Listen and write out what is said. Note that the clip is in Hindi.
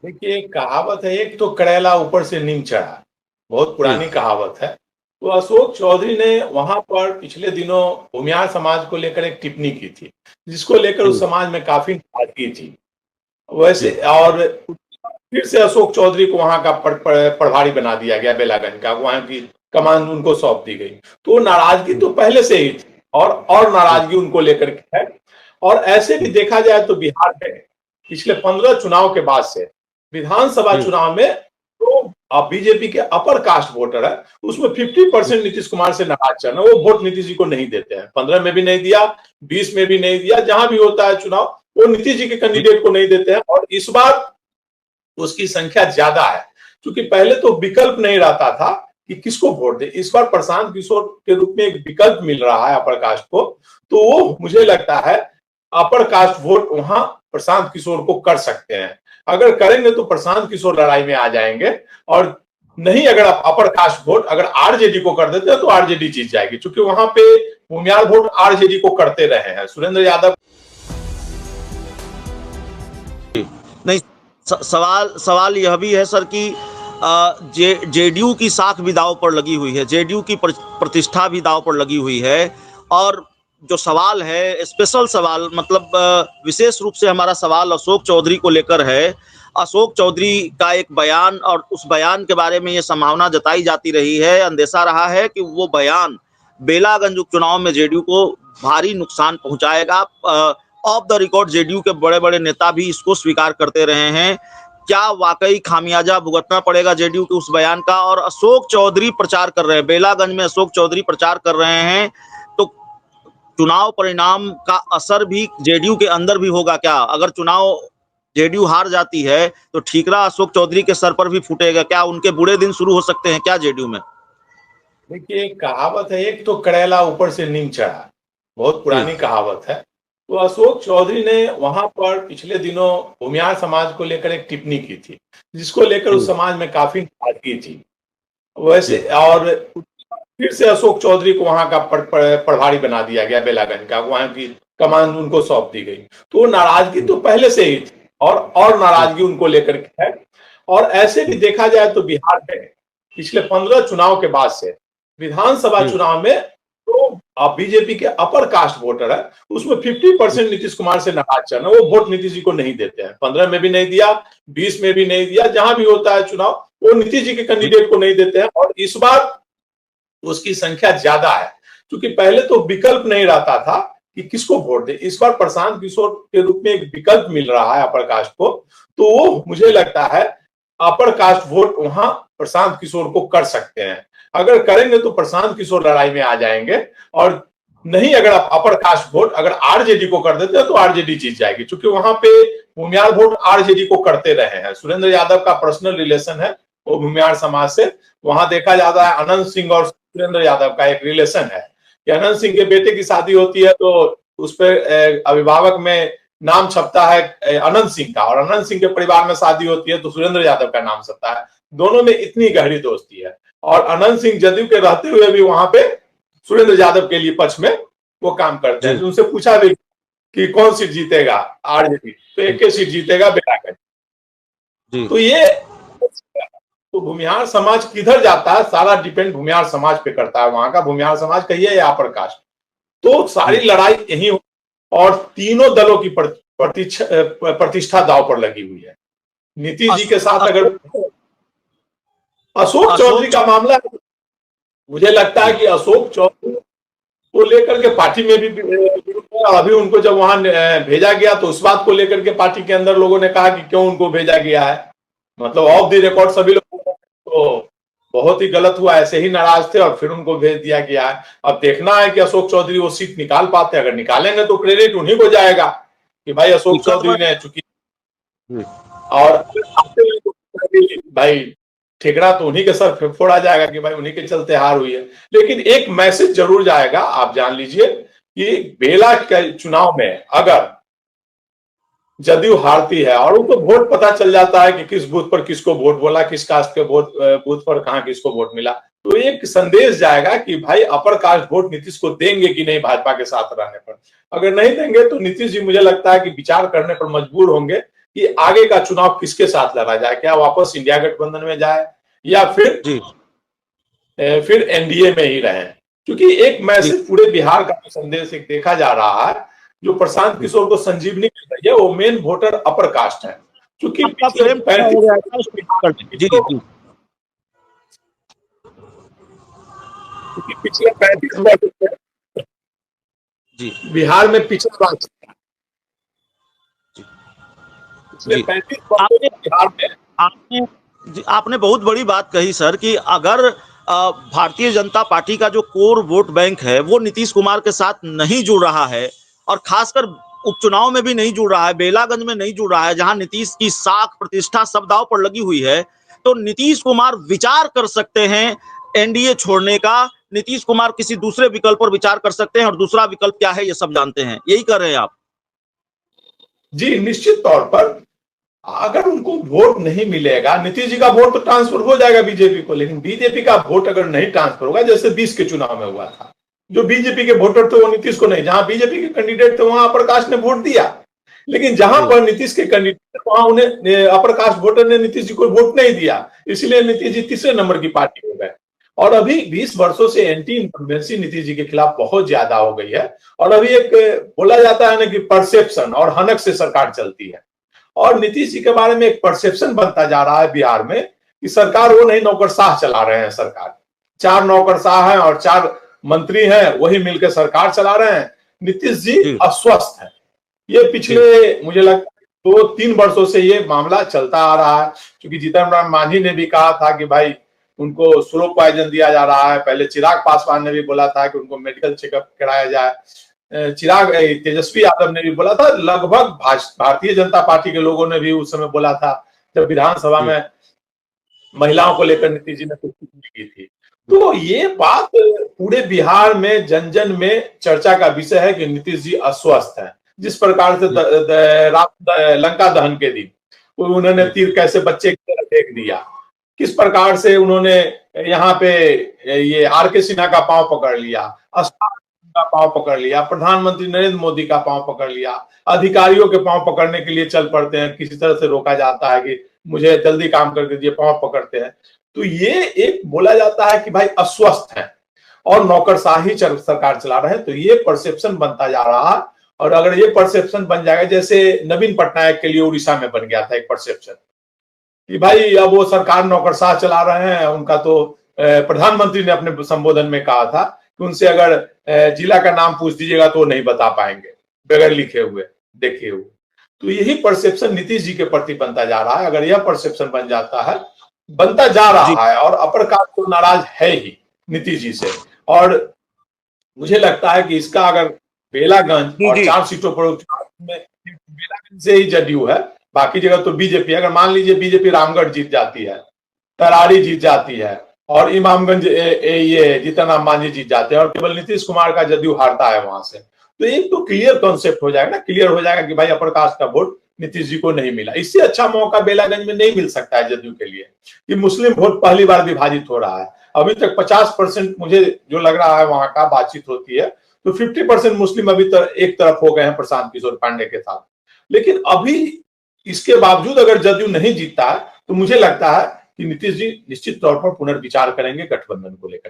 देखिए, एक कहावत है, एक तो करेला ऊपर से नीम चढ़ा। बहुत जी। पुरानी कहावत है। तो अशोक चौधरी ने वहां पर पिछले दिनों भूमियार समाज को लेकर एक टिप्पणी की थी, जिसको लेकर उस जी। समाज में काफी नाराजगी थी। वैसे जी। और फिर से अशोक चौधरी को वहां का प्रभारी बना दिया गया, बेलागंज का, वहां की कमान उनको सौंप दी गई। तो नाराजगी जी। तो पहले से ही थी, और जी। नाराजगी उनको लेकर के है। और ऐसे भी देखा जाए तो बिहार में पिछले 15 चुनाव के बाद से विधानसभा जी। चुनाव में तो बीजेपी के अपर कास्ट वोटर है, उसमें 50% नीतीश कुमार से नाराज चल रहे हैं। वो वोट नीतीश जी को नहीं देते हैं, 15 में भी नहीं दिया, 20 में भी नहीं दिया, जहां भी होता है चुनाव वो नीतीश जी के जी। कैंडिडेट को नहीं देते हैं। और इस बार उसकी संख्या ज्यादा है, क्योंकि पहले तो विकल्प नहीं रहता था कि किसको वोट दे। इस बार प्रशांत किशोर के रूप में एक विकल्प मिल रहा है अपर कास्ट को। तो वो मुझे लगता है अपर कास्ट वोट वहां प्रशांत किशोर को कर सकते हैं। अगर करेंगे तो प्रशांत किशोर लड़ाई में आ जाएंगे। और नहीं, अगर आप अपर कास्ट वोट अगर आरजेडी को कर देते हैं तो आरजेडी जीत जाएगी, क्योंकि वहां पे भूमियार वोट आरजेडी को करते रहे हैं। सुरेंद्र यादव नहीं, सवाल सवाल यह भी है सर कि जेडीयू की साख भी दांव पर लगी हुई है, जेडीयू की प्रतिष्ठा भी दांव पर लगी हुई है। और जो सवाल है, स्पेशल सवाल, मतलब विशेष रूप से हमारा सवाल अशोक चौधरी को लेकर है। अशोक चौधरी का एक बयान, और उस बयान के बारे में ये संभावना जताई जाती रही है, अंदेशा रहा है कि वो बयान बेलागंज उपचुनाव में जेडीयू को भारी नुकसान पहुंचाएगा। ऑफ द रिकॉर्ड जेडीयू के बड़े बड़े नेता भी इसको स्वीकार करते रहे हैं। क्या वाकई खामियाजा भुगतना पड़ेगा जेडीयू के उस बयान का? और अशोक चौधरी प्रचार कर रहे हैं, बेलागंज में अशोक चौधरी प्रचार कर रहे हैं, तो चुनाव परिणाम का असर भी जेडीयू के अंदर भी होगा क्या? अगर चुनाव जेडीयू हार जाती है तो ठीकरा अशोक चौधरी के सर पर भी फूटेगा क्या? उनके बुरे दिन शुरू हो सकते हैं क्या जेडीयू में? देखिए, एक कहावत है, एक तो करेला ऊपर से नीम चढ़ा। बहुत जी। पुरानी कहावत है। तो अशोक चौधरी ने वहां पर पिछले दिनों भूमियार समाज को लेकर एक टिप्पणी की थी, जिसको लेकर उस जी। समाज में काफी नाराजगी थी। वैसे जी। और फिर से अशोक चौधरी को वहां का प्रभारी बना दिया गया, बेलागंज का, वहां की कमान उनको सौंप दी गई। तो नाराजगी तो पहले से ही थी, और जी। नाराजगी उनको लेकर के है। और ऐसे भी देखा जाए तो बिहार में पिछले 15 चुनाव के बाद से विधानसभा जी। चुनाव में तो बीजेपी के अपर कास्ट वोटर है, उसमें 50% नीतीश कुमार से नाराज चल रहे हैं। वो वोट नीतीश जी को नहीं देते हैं, 15 में भी नहीं दिया, 20 में भी नहीं दिया, जहां भी होता है चुनाव वो नीतीश जी के जी। कैंडिडेट को नहीं देते हैं। और इस बार उसकी संख्या ज्यादा है, क्योंकि पहले तो विकल्प नहीं रहता था कि किसको वोट दे। इस बार प्रशांत किशोर के रूप में एक विकल्प मिल रहा है अपर कास्ट को। तो वो मुझे लगता है अपर कास्ट वोट वहां प्रशांत किशोर को कर सकते हैं। अगर करेंगे तो प्रशांत किशोर लड़ाई में आ जाएंगे। और नहीं, अगर आप अपर कास्ट वोट अगर आरजेडी को कर देते हैं तो आरजेडी जीत जाएगी, क्योंकि वहां पे भूमियार वोट आरजेडी को करते रहे हैं। सुरेंद्र यादव का पर्सनल रिलेशन है वो भूमियार समाज से। वहां देखा जाता है अनंत सिंह और सुरेंद्र यादव का एक रिलेशन है कि अनंत सिंह के बेटे की शादी होती है तो उस पर अभिभावक में नाम छपता है अनंत सिंह का, और अनंत सिंह के परिवार में शादी होती है तो सुरेंद्र यादव का नाम छपता है। दोनों में इतनी गहरी दोस्ती है। और अनंत सिंह जदयू के रहते हुए भी वहां पे सुरेंद्र यादव के लिए पक्ष में वो काम करते हैं। जी। तो उनसे पूछा भी कि कौन सीट जीतेगा आरजेडी, तो एक ही सीट जीतेगा, बेलागंज। जी। तो ये तो भूमिहार समाज किधर जाता है सारा डिपेंड भूमिहार समाज पे करता है। वहां का भूमिहार समाज कहिए या अपर कास्ट, तो सारी जी। लड़ाई यही हो। और तीनों दलों की प्रतिष्ठा दांव पर लगी हुई है। नीतीश जी के साथ अगर अशोक अशोक चौधरी अशोक का मामला है, मुझे लगता है जी। कि अशोक चौधरी को लेकर के पार्टी में भी अभी उनको जब वहां भेजा गया तो उस बात को लेकर के पार्टी के अंदर लोगों ने कहा कि क्यों उनको भेजा गया है। मतलब ऑफ द रिकॉर्ड सभी लोग तो बहुत ही गलत हुआ, ऐसे ही नाराज थे और फिर उनको भेज दिया गया है। अब देखना है कि अशोक चौधरी वो सीट निकाल पाते हैं। अगर निकालेंगे तो क्रेडिट उन्हीं को जाएगा कि भाई अशोक टिकट चौधरी में। ने चुकी। जी। और भाई ठेकरा तो उन्हीं के सर फोड़ा जाएगा कि भाई उन्हीं के चलते हार हुई है। लेकिन एक मैसेज जरूर जाएगा, आप जान लीजिए कि बेला के चुनाव में अगर जदयू हारती है और उनको वोट पता चल जाता है कि किस बूथ पर किसको वोट बोला, किस कास्ट के वोट बूथ पर कहां किसको वोट मिला, तो एक संदेश जाएगा कि भाई अपर कास्ट वोट नीतीश को देंगे कि नहीं भाजपा के साथ रहने पर। अगर नहीं देंगे तो नीतीश जी मुझे लगता है कि विचार करने पर मजबूर होंगे कि आगे का चुनाव किसके साथ लड़ा जाए, क्या वापस इंडिया गठबंधन में जाए या फिर एनडीए में ही रहे। क्योंकि एक मैसेज पूरे बिहार का संदेश एक देखा जा रहा है, जो प्रशांत किशोर को संजीवनी मिल रही है, वो मेन वोटर अपर कास्ट है। क्योंकि पिछले 35 वर्ष बिहार में पिछड़ा आपने बहुत बड़ी बात कही सर कि अगर भारतीय जनता पार्टी का जो कोर वोट बैंक है वो नीतीश कुमार के साथ नहीं जुड़ रहा है, और खासकर उपचुनाव में भी नहीं जुड़ रहा है, बेलागंज में नहीं जुड़ रहा है, जहां नीतीश की साख प्रतिष्ठा सब दांव पर लगी हुई है, तो नीतीश कुमार विचार कर सकते हैं एनडीए छोड़ने का। नीतीश कुमार किसी दूसरे विकल्प पर विचार कर सकते हैं, और दूसरा विकल्प क्या है ये सब जानते हैं। यही कर रहे हैं आप? जी निश्चित तौर पर अगर उनको वोट नहीं मिलेगा, नीतीश जी का वोट तो ट्रांसफर हो जाएगा बीजेपी को, लेकिन बीजेपी का वोट अगर नहीं ट्रांसफर होगा, जैसे 20 के चुनाव में हुआ था, जो बीजेपी के वोटर थे वो नीतीश को नहीं, जहां बीजेपी के कैंडिडेट थे वहां अपर कास्ट ने वोट दिया, लेकिन जहां पर नीतीश के कैंडिडेट वहां उन्हें अपर कास्ट वोटर ने नीतीश जी को वोट नहीं दिया, इसलिए नीतीश जी तीसरे नंबर की पार्टी हो गए। और अभी 20 वर्षों से एंटी इनकम्बेंसी नीतीश जी के खिलाफ बहुत ज्यादा हो गई है, और अभी एक बोला जाता है ना कि परसेप्शन और हनक से सरकार चलती है, और नीतीश जी के बारे में एक परसेप्शन बनता जा रहा है बिहार में कि सरकार वो नहीं, नौकरशाह चला रहे हैं सरकार, 4 नौकरशाह हैं और 4 मंत्री हैं, वही मिलकर सरकार चला रहे हैं। नीतीश जी अस्वस्थ है, ये पिछले मुझे लगता है 2-3 वर्षों से ये मामला चलता आ रहा है, क्योंकि जीतन राम मांझी ने भी कहा था कि भाई उनको स्लो पॉइजन दिया जा रहा है, पहले चिराग पासवान ने भी बोला था कि उनको मेडिकल चेकअप कराया जाए, तेजस्वी यादव ने भी बोला था, लगभग भारतीय जनता पार्टी के लोगों ने भी उस समय बोला था जब विधानसभा में महिलाओं को लेकर नीतीश जी ने कुछ की थी। तो ये बात पूरे बिहार में जन जन में चर्चा का विषय है कि नीतीश जी अस्वस्थ हैं। जिस प्रकार से लंका दहन के दिन उन्होंने तीर कैसे बच्चे की तरह फेंक दिया, किस प्रकार से उन्होंने यहाँ पे ये आर.के. सिन्हा का पांव पकड़ लिया, का पांव पकड़ लिया, प्रधानमंत्री नरेंद्र मोदी का पांव पकड़ लिया, अधिकारियों के पांव पकड़ने के लिए चल पड़ते हैं, किसी तरह से रोका जाता है कि मुझे जल्दी काम कर दीजिए, पांव पकड़ते हैं। तो ये एक बोला जाता है कि भाई अस्वस्थ है और नौकरशाही सरकार चला रहे हैं, तो ये परसेप्शन बनता जा रहा है। और अगर ये परसेप्शन बन जाएगा, जैसे नवीन पटनायक के लिए उड़ीसा में बन गया था एक परसेप्शन कि भाई अब वो सरकार नौकरशाह चला रहे हैं, उनका तो प्रधानमंत्री ने अपने संबोधन में कहा था कि उनसे अगर जिला का नाम पूछ दीजिएगा तो नहीं बता पाएंगे बगैर लिखे हुए देखे हुए। तो यही परसेप्शन नीतीश जी के प्रति बनता जा रहा है। अगर यह परसेप्शन बन जाता है, बनता जा रहा है, और अपर कास्ट तो नाराज है ही नीतीश जी से, और मुझे लगता है कि इसका अगर बेलागंज और 4 सीटों पर बेलागंज से ही जदयू है, बाकी जगह तो बीजेपी। अगर मान लीजिए बीजेपी रामगढ़ जीत जाती है, तरारी जीत जाती है और इमामगंज ये जीतन राम मांझी जीत जाते हैं और केवल नीतीश कुमार का जदयू हारता है वहां से, तो एक तो क्लियर कॉन्सेप्ट हो जाएगा ना, क्लियर हो जाएगा कि भाई अपर कास्ट का वोट नीतीश जी को नहीं मिला। इससे अच्छा मौका बेलागंज में नहीं मिल सकता है जदयू के लिए कि मुस्लिम वोट पहली बार विभाजित हो रहा है। अभी तक 50% मुझे जो लग रहा है वहां का बातचीत होती है, तो 50% मुस्लिम अभी तक एक तरफ हो गए हैं प्रशांत किशोर पांडे के साथ। लेकिन अभी इसके बावजूद अगर जदयू नहीं जीतता है, तो मुझे लगता है कि नीतीश जी निश्चित तौर पर पुनर्विचार करेंगे गठबंधन को लेकर।